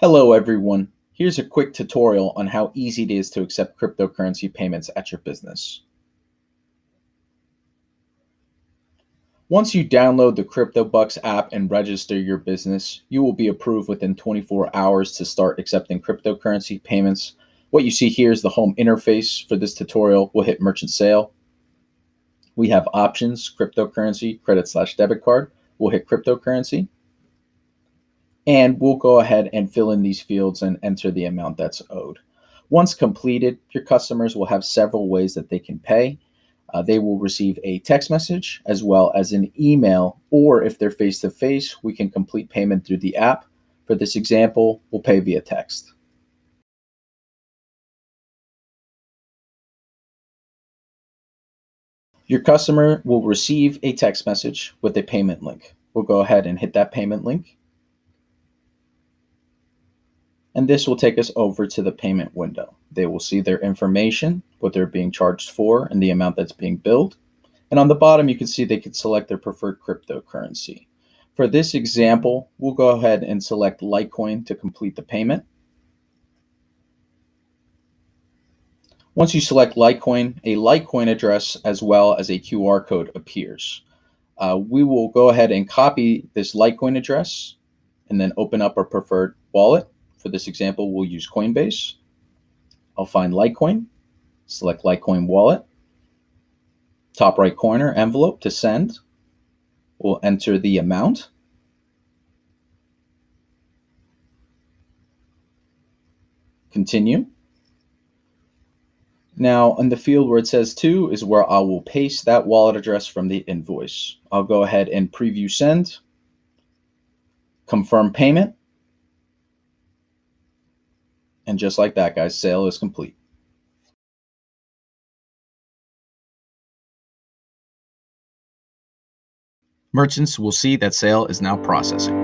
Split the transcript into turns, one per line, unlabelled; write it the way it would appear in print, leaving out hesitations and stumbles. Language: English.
Hello everyone. Here's a quick tutorial on how easy it is to accept cryptocurrency payments at your business. Once you download the CryptoBucks app and register your business, you will be approved within 24 hours to start accepting cryptocurrency payments. What you see here is the home interface for this tutorial. We'll hit merchant sale. We have options, cryptocurrency, credit/debit card. We'll hit cryptocurrency. And we'll go ahead and fill in these fields and enter the amount that's owed. Once completed, your customers will have several ways that they can pay. They will receive a text message as well as an email, or if they're face-to-face, we can complete payment through the app. For this example, we'll pay via text. Your customer will receive a text message with a payment link. We'll go ahead and hit that payment link. And this will take us over to the payment window. They will see their information, what they're being charged for, and the amount that's being billed. And on the bottom, you can see they can select their preferred cryptocurrency. For this example, we'll go ahead and select Litecoin to complete the payment. Once you select Litecoin, a Litecoin address as well as a QR code appears. We will go ahead and copy this Litecoin address and then open up our preferred wallet. For this example, we'll use Coinbase. I'll find Litecoin, select Litecoin wallet, top right corner, envelope to send. We'll enter the amount. Continue. Now, in the field where it says to is where I will paste that wallet address from the invoice. I'll go ahead and preview send, confirm payment, and just like that, guys, sale is complete. Merchants will see that sale is now processing.